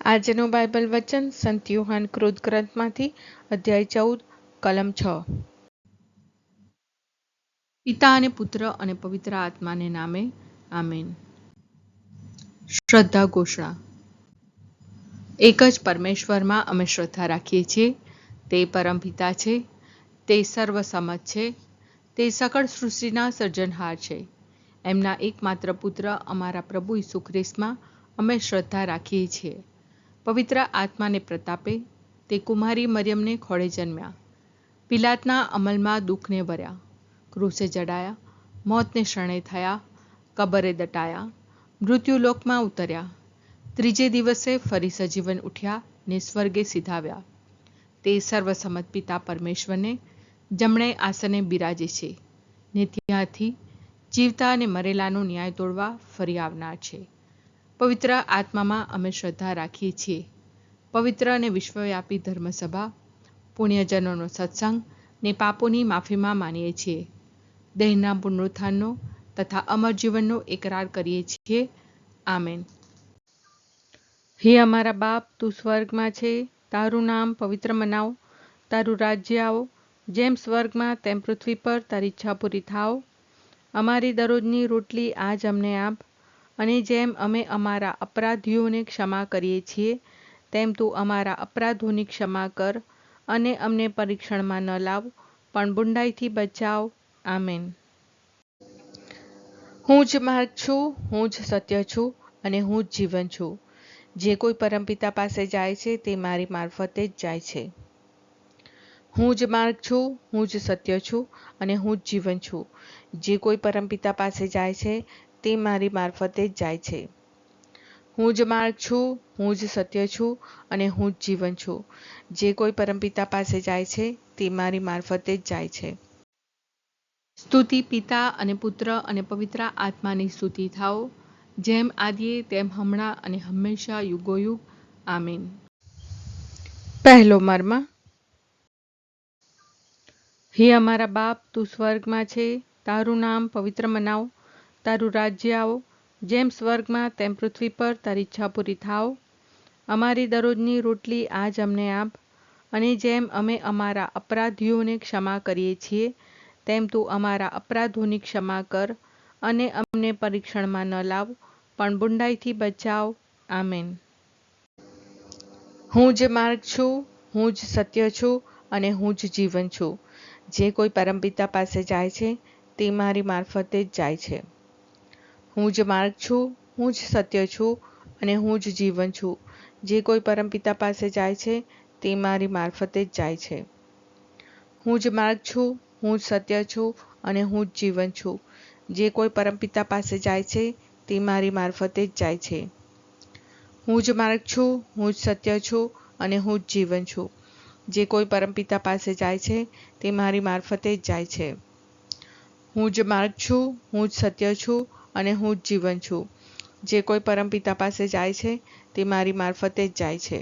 આજનું બાઇબલ વચન સંત યોહાન ક્રુદ્ધ ગ્રંથમાંથી અધ્યાય 14 કલમ 6। પિતા અને પુત્ર અને પવિત્ર આત્માને નામે આમેન। શ્રદ્ધા ઘોષણા। એક જ પરમેશ્વરમાં અમે શ્રદ્ધા રાખીએ છીએ। તે પરમપિતા છે, તે સર્વસમત છે, તે સકળ સૃષ્ટિના સર્જનહાર છે। એમના એકમાત્ર પુત્ર અમારા પ્રભુ ઈસુ ખ્રિસ્તમાં અમે શ્રદ્ધા રાખીએ છીએ। પવિત્ર આત્માને પ્રતાપે તે કુમારી મરિયમને ખોળે જન્મ્યા, પિલાતના અમલમાં દુઃખને ભર્યા, ક્રૂસે જડાયા, મોતને શરણે થયા, કબરે દટાયા, મૃત્યુલોકમાં ઉતર્યા, ત્રીજે દિવસે ફરી સજીવન ઉઠ્યા ને સ્વર્ગે સિધાવ્યા। તે સર્વસમત પિતા પરમેશ્વરને જમણે આસને બિરાજે છે ને ત્યાંથી જીવતા અને મરેલાનો ન્યાય તોડવા ફરી આવનાર છે। પવિત્ર આત્મામાં અમે શ્રદ્ધા રાખીએ છીએ। પવિત્ર અને વિશ્વવ્યાપી ધર્મસભા, પુણ્યજનોનો સત્સંગ ને પાપોની માફીમાં માનીએ છીએ। દેહના પુનરુત્થાનનો તથા અમર જીવનનો એકરાર કરીએ છીએ। આમેન। હે અમારા બાપ, તું સ્વર્ગમાં છે, તારું નામ પવિત્ર મનાવો, તારું રાજ્ય આવો, જેમ સ્વર્ગમાં તેમ પૃથ્વી પર તારી ઈચ્છા પૂરી થાવ। અમારી દરરોજની રોટલી આજ અમને આપ, અને જેમ અમે અમારા અપરાધીઓને ક્ષમા કરીએ છીએ તેમ તું અમારા અપરાધોની ક્ષમા કર, અને અમને પરીક્ષણમાં ન લાવ પણ બુંડાઈથી બચાવ। આમેન। હું જ માર્ગ છું, હું જ સત્ય છું અને હું જ જીવન છું। જે કોઈ પરમપિતા પાસે જાય છે તે મારી મારફતે જ જાય છે। હું જ માર્ગ છું, હું જ સત્ય છું અને હું જ જીવન છું। જે કોઈ પરમપિતા પાસે જાય છે તે મારી મારફતે જ જાય છે। હું જ માર્ગ છું, હું જ સત્ય છું અને હું જ જીવન છું। જે કોઈ પરમપિતા પાસે જાય છે તે મારી મારફતે જ જાય છે। સ્તુતિ પિતા અને પુત્ર અને પવિત્ર આત્માની સ્તુતિ થાઓ, જેમ આદિએ તેમ હમણાં અને હંમેશા યુગોયુગ। આમીન। પહેલો મર્મ। હે અમારા બાપ, તું સ્વર્ગમાં છે, તારું નામ પવિત્ર મનાવો, તારું રાજ્ય આવો, જેમ સ્વર્ગમાં તેમ પૃથ્વી પર તારી ઈચ્છા પૂરી થાવ। અમારી દરરોજની રોટલી આજ અમને આપ, અને જેમ અમે અમારા અપરાધીઓને ક્ષમા કરીએ છીએ તેમ તું અમારા અપરાધોની ક્ષમા કર, અને અમને પરીક્ષણમાં ન લાવ પણ બુંડાઈથી બચાવ। આમેન। હું જ માર્ગ છું, હું જ સત્ય છું અને હું જ જીવન છું। જે કોઈ પરમપિતા પાસે જાય છે તે મારી મારફતે જ જાય છે। હું જ માર્ગ છું, હું જ સત્ય છું અને હું જ જીવન છું। જે કોઈ પરમપિતા પાસે જાય છે તે મારી મારફતે જ જાય છે। હું જ માર્ગ છું, હું જ સત્ય છું અને હું જ જીવન છું। જે કોઈ પરમપિતા પાસે જાય છે તે મારી મારફતે જ જાય છે। હું જ માર્ગ છું, હું જ સત્ય છું અને હું જ જીવન છું। જે કોઈ પરમપિતા પાસે જાય છે તે મારી મારફતે જ જાય છે। હું જ માર્ગ છું, હું જ સત્ય છું અને હું જ જીવન છું। જે કોઈ પરમપિતા પાસે જાય છે તે મારી મારફતે જ જાય છે।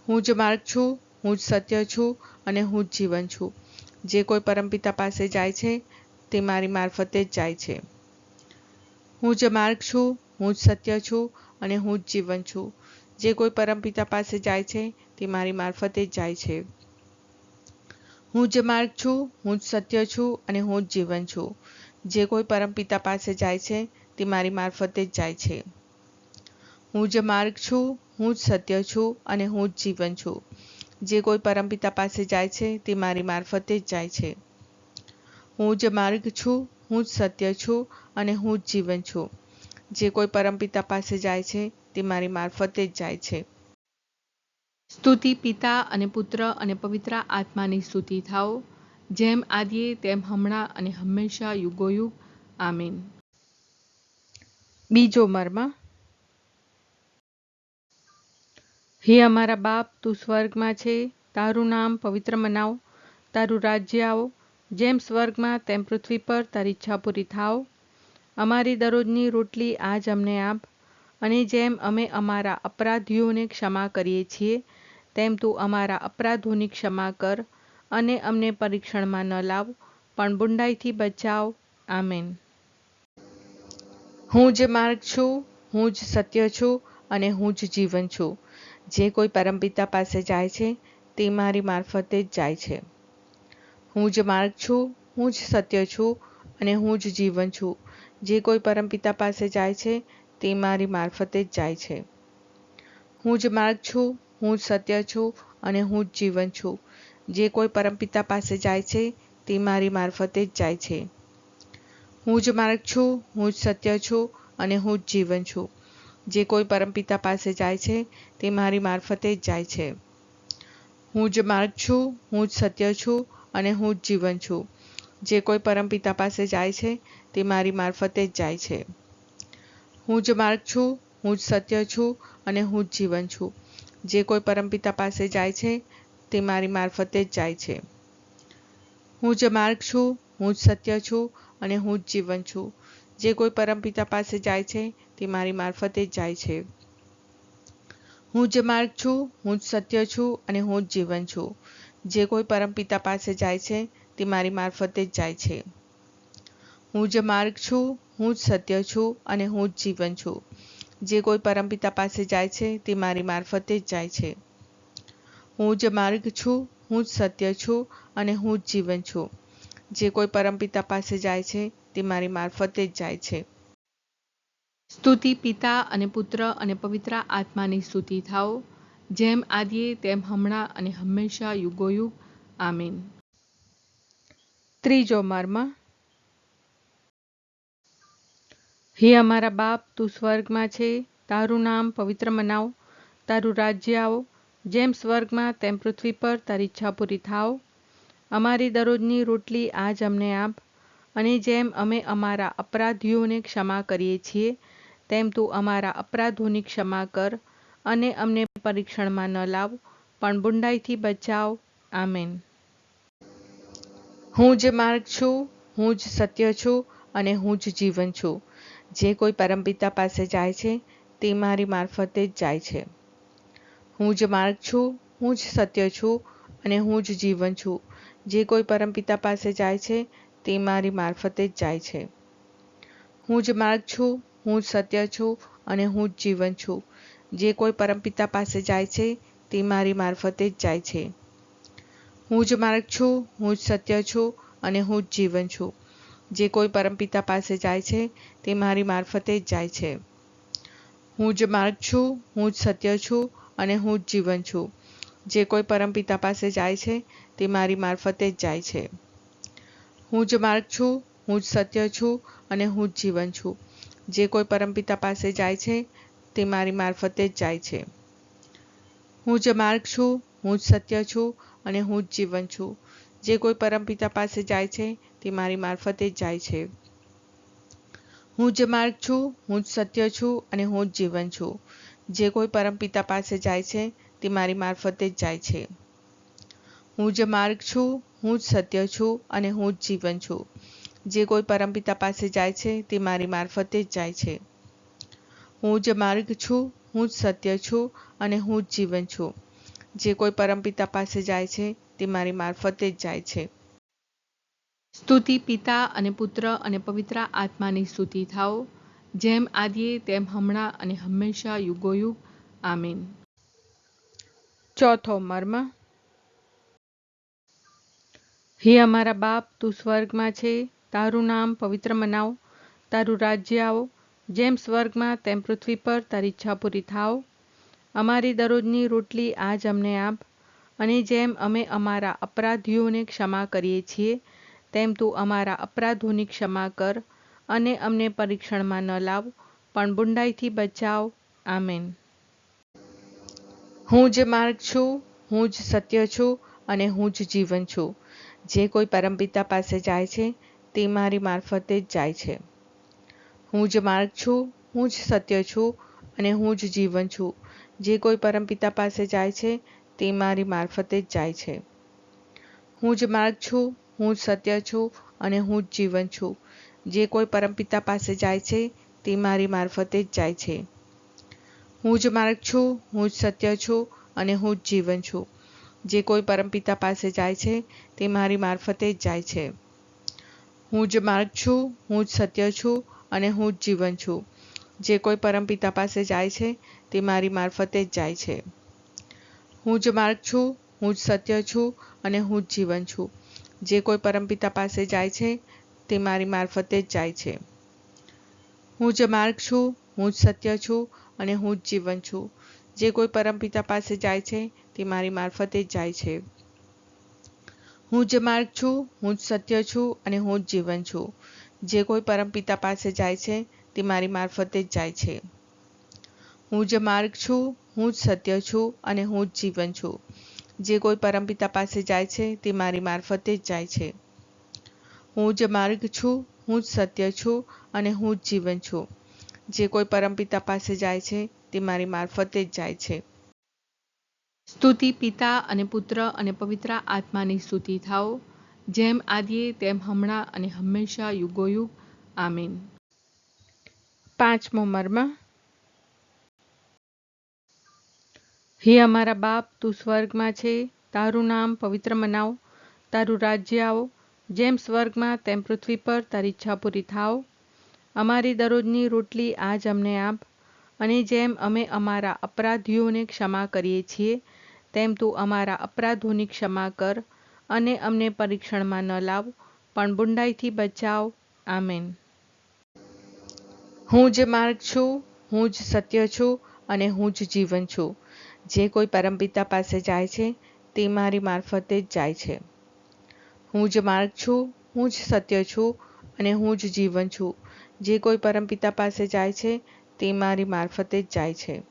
હું જ માર્ગ છું, હું જ સત્ય છું અને હું જ જીવન છું। જે કોઈ પરમપિતા પાસે જાય છે તે મારી મારફતે જ જાય છે। હું જ માર્ગ છું, હું જ સત્ય છું અને હું જ જીવન છું। જે કોઈ પરમપિતા પાસે જાય છે તે મારી મારફતે જ જાય છે। હું જ માર્ગ છું, હું જ સત્ય છું અને હું જ જીવન છું। જે કોઈ પરમપિતા પાસે જાય છે તે મારી મારફતે જ જાય છે। હું જ માર્ગ છું, હું જ સત્ય છું અને હું જ જીવન છું। જે કોઈ પરમપિતા પાસે જાય છે તે મારી મારફતે જ જાય છે। હું જ માર્ગ છું, હું જ સત્ય છું અને હું જ જીવન છું। જે કોઈ પરમપિતા પાસે જાય છે તે મારી મારફતે જ જાય છે। સ્તુતિ પિતા અને પુત્ર અને પવિત્ર આત્માની સ્તુતિ થાઓ, જેમ આદિએ તેમ હમણાં અને હંમેશા યુગોયુગ। આમીન। બીજો મર્મ। હે અમારા બાપ, તું સ્વર્ગમાં છે, તારું નામ પવિત્ર મનાવો, તારું રાજ્ય આવો, જેમ સ્વર્ગમાં તેમ પૃથ્વી પર તારી ઈચ્છા પૂરી થાવ। અમારી દરરોજની રોટલી આજ અમને આપ, અને જેમ અમે અમારા અપરાધીઓને ક્ષમા કરીએ છીએ તેમ તું અમારા અપરાધોની ક્ષમા કર, અને અમને પરીક્ષણમાં ન લાવ પણ બુંડાઈથી બચાવ। આમેન। હું જ માર્ગ છું, હું જ સત્ય છું અને હું જ જીવન છું. જે કોઈ પરમપિતા પાસે જાય છે તે મારી મારફતે જ જાય છે. હું જ માર્ગ છું, હું જ સત્ય છું અને હું જ જીવન છું. જે કોઈ પરમપિતા પાસે જાય છે તે મારી મારફતે જ જાય છે. હું જ માર્ગ છું, હું જ સત્ય છું અને હું જ જીવન છું. જે કોઈ પરમપિતા પાસે જાય છે તે મારી મારફતે જ જાય છે. હું જ માર્ગ છું, હું જ સત્ય છું અને હું જ જીવન છું. જે કોઈ પરમપિતા પાસે જાય છે તે મારી મારફતે જ જાય છે. હું જ માર્ગ છું, હું જ સત્ય છું અને હું જ જીવન છું. જે કોઈ પરમપિતા પાસે જાય છે તે મારી મારફતે જ જાય છે. હું જ માર્ગ છું, હું જ સત્ય છું અને હું જ જીવન છું. જે કોઈ પરમપિતા પાસે જાય છે તે મારી મારફતે જ જાય છે. હું જ માર્ગ છું, હું જ સત્ય છું અને હું જ જીવન છું. જે કોઈ પરમપિતા પાસે જાય છે તે મારી મારફતે જ જાય છે. હું જ માર્ગ છું, હું જ સત્ય છું અને હું જ જીવન છું. જે કોઈ પરમપિતા પાસે જાય છે તે મારી મારફતે જ જાય છે. હું જ માર્ગ છું, હું જ સત્ય છું અને હું જ જીવન છું. જે કોઈ પરમપિતા પાસે જાય છે તે મારી મારફતે જ જાય છે. હું જ માર્ગ છું, હું જ સત્ય છું અને હું જ જીવન છું. જે કોઈ પરમપિતા પાસે જાય છે તે મારી મારફતે જ જાય છે. સ્તુતિ પિતા અને પુત્ર અને પવિત્ર આત્માની સ્તુતિ થાઓ, જેમ આદિએ તેમ હમણાં અને હંમેશા યુગોયુગ. આમીન. ત્રીજો મર્મ. હે અમારા બાપ, તું સ્વર્ગમાં છે, તારું નામ પવિત્ર મનાવ, તારું રાજ્ય આવો, જેમ સ્વર્ગમાં તેમ પૃથ્વી પર તારી ઈચ્છા પૂરી થાવ. અમારી દરરોજની રોટલી આજ અમને આપ, અને જેમ અમે અમારા અપરાધીઓને ક્ષમા કરીએ છીએ તેમ તું અમારા અપરાધોની ક્ષમા કર, અને અમને પરીક્ષણમાં ન લાવ પણ બુંડાઈથી બચાવ. આમેન. હું જ માર્ગ છું, હું જ સત્ય છું અને હું જ જીવન છું. જે કોઈ પરમપિતા પાસે જાય છે તે મારી મારફતે જ જાય છે. હું જ માર્ગ છું, હું જ સત્ય છું અને હું જ જીવન છું. જે કોઈ પરમપિતા પાસે જાય છે તે મારી મારફતે જ જાય છે. હું જ માર્ગ છું, હું જ સત્ય છું અને હું જ જીવન છું. જે કોઈ પરમપિતા પાસે જાય છે તે મારી મારફતે જ જાય છે. હું જ માર્ગ છું, હું જ સત્ય છું અને હું જ જીવન છું. જે કોઈ પરમપિતા પાસે જાય છે તે મારી મારફતે જ જાય છે. હું જ માર્ગ છું, હું જ સત્ય છું અને હું જ જીવન છું. જે કોઈ પરમપિતા પાસે જાય છે તે મારી મારફતે જ જાય છે. હું જ માર્ગ છું, હું જ સત્ય છું અને હું જ જીવન છું. જે કોઈ પરમપિતા પાસે જાય છે તે મારી મારફતે જ જાય છે. હું જ માર્ગ છું, હું જ સત્ય છું અને હું જ જીવન છું. જે કોઈ પરમપિતા પાસે જાય છે તે મારી મારફતે જ જાય છે. હું જ માર્ગ છું, હું જ સત્ય છું અને હું જ જીવન છું. જે કોઈ પરમપિતા પાસે જાય છે તે મારી મારફતે જ જાય છે. હું જ માર્ગ છું, હું જ સત્ય છું અને હું જ જીવન છું. જે કોઈ પરમપિતા પાસે જાય છે તે મારી મારફતે જ જાય છે. હું જ માર્ગ છું, હું જ સત્ય છું અને હું જ જીવન છું. જે કોઈ પરમપિતા પાસે જાય છે તે મારી મારફતે જ જાય છે. સ્તુતિ પિતા અને પુત્ર અને પવિત્ર આત્માની સ્તુતિ થાઓ, જેમ આદિએ તેમ હમણાં અને હંમેશા યુગોયુગ. આમીન. ચોથો મર્મ. હે અમારા બાપ, તું સ્વર્ગમાં છે, તારું નામ પવિત્ર મનાવ, તારું રાજ્ય આવો, જેમ સ્વર્ગમાં તેમ પૃથ્વી પર તારી ઈચ્છા પૂરી થાવ. અમારી દરરોજની રોટલી આજ અમને આપ, અને જેમ અમે અમારા અપરાધીઓને ક્ષમા કરીએ છીએ તેમ તું અમારા અપરાધોની ક્ષમા કર, અને અમને પરીક્ષણમાં ન લાવ પણ બુંડાઈથી બચાવ. આમેન. હું જ માર્ગ છું, હું જ સત્ય છું અને હું જ જીવન છું. જે કોઈ પરમપિતા પાસે જાય છે તે મારી મારફતે જ જાય છે. હું જ માર્ગ છું, હું જ સત્ય છું અને હું જ જીવન છું. જે કોઈ પરમપિતા પાસે જાય છે તે મારી મારફતે જ જાય છે. હું જ માર્ગ છું, હું જ સત્ય છું અને હું જ જીવન છું. જે કોઈ પરમપિતા પાસે જાય છે તે મારી મારફતે જ જાય છે. હું જ માર્ગ છું, હું જ સત્ય છું અને હું જ જીવન છું. જે કોઈ પરમપિતા પાસે જાય છે તે મારી મારફતે જ જાય છે. હું જ માર્ગ છું, હું જ સત્ય છું અને હું જ જીવન છું. જે કોઈ પરમપિતા પાસે જાય છે તે મારી મારફતે જ જાય છે. હું જ માર્ગ છું, હું જ સત્ય છું અને હું જ જીવન છું. જે કોઈ પરમપિતા પાસે જાય છે તે મારી મારફતે જ જાય છે. હું જ માર્ગ છું, હું જ સત્ય છું અને હું જ જીવન છું. જે કોઈ પરમપિતા પાસે જાય છે તે મારી મારફતે જ જાય છે. હું જ માર્ગ છું, હું જ સત્ય છું અને હું જ જીવન છું. જે કોઈ પરમપિતા પાસે જાય છે તે મારી મારફતે જ જાય છે. હું જ માર્ગ છું, હું જ સત્ય છું અને હું જ જીવન છું. જે કોઈ પરમપિતા પાસે જાય છે તે મારી મારફતે જ જાય છે. હું જ માર્ગ છું, હું જ સત્ય છું અને હું જ જીવન છું. જે કોઈ પરમપિતા પાસે જાય છે તે મારી મારફતે જ જાય છે. સ્તુતિ પિતા અને પુત્ર અને પવિત્ર આત્માની સ્તુતિ થાઓ, જેમ આદિએ તેમ હમણાં અને હંમેશા યુગોયુગ. આમીન. પાંચમો મર્મ. હે અમારા બાપ, તું સ્વર્ગમાં છે, તારું નામ પવિત્ર મનાવ, તારું રાજ્ય આવો, જેમ સ્વર્ગમાં તેમ પૃથ્વી પર તારી ઈચ્છા પૂરી થાવ. અમારી દરરોજની રોટલી આજ અમને આપ, અને જેમ અમે અમારા અપરાધીઓને ક્ષમા કરીએ છીએ તેમ તું અમારા અપરાધોની ક્ષમા કર, અને અમને પરીક્ષણમાં ન લાવ પણ બુંડાઈથી બચાવ. આમેન. હું જ માર્ગ છું, હું જ સત્ય છું અને હું જ જીવન છું. જે કોઈ પરમપિતા પાસે જાય છે તે મારી મારફતે જ જાય છે. હું જ માર્ગ છું, હું જ સત્ય છું અને હું જ જીવન છું. જે કોઈ પરમપિતા પાસે જાય છે તે મારી મારફતે જ જાય છે.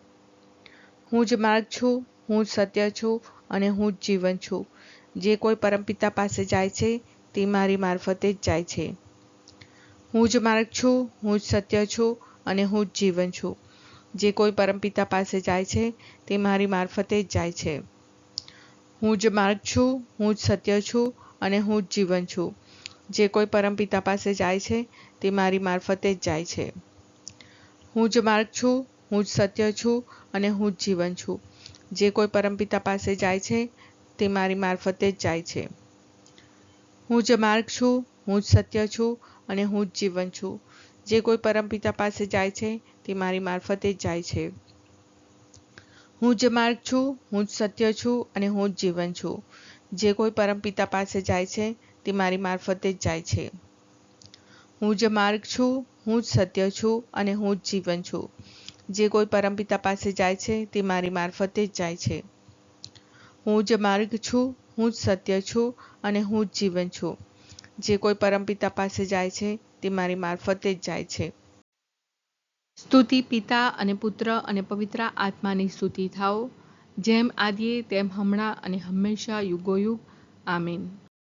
હું જ માર્ગ છું, હું જ સત્ય છું અને હું જ જીવન છું. જે કોઈ પરમપિતા પાસે જાય છે તે મારી મારફતે જ જાય છે. હું જ માર્ગ છું, હું જ સત્ય છું અને હું જ જીવન છું. જે કોઈ પરમપિતા પાસે જાય છે તે મારી મારફતે જ જાય છે. હું જ માર્ગ છું, હું જ સત્ય છું અને હું જ જીવન છું. જે કોઈ પરમપિતા પાસે જાય છે તે મારી મારફતે જ જાય છે. હું જ માર્ગ છું, હું જ સત્ય છું અને હું જ જીવન છું. જે કોઈ પરમપિતા પાસે જાય છે તે મારી મારફતે જ જાય છે. હું જ માર્ગ છું, હું જ સત્ય છું અને હું જ જીવન છું. જે કોઈ પરમપિતા પાસે જાય છે તે મારી મારફતે જ જાય છે. હું જ માર્ગ છું, હું જ સત્ય છું અને હું જ જીવન છું. જે કોઈ પરમપિતા પાસે જાય છે તે મારી મારફતે જ જાય છે. હું જ માર્ગ છું, હું જ સત્ય છું અને હું જ જીવન છું. જે કોઈ પરમપિતા પાસે જાય છે તે મારી મારફતે જ જાય છે. હું જ માર્ગ છું, હું જ સત્ય છું અને હું જ જીવન છું. જે કોઈ પરમપિતા પાસે જાય છે તે મારી મારફતે જ જાય છે. સ્તુતિ પિતા અને પુત્ર અને પવિત્ર આત્માની સ્તુતિ થાઓ, જેમ આદિએ તેમ હમણાં અને હંમેશા યુગોયુગ. આમીન.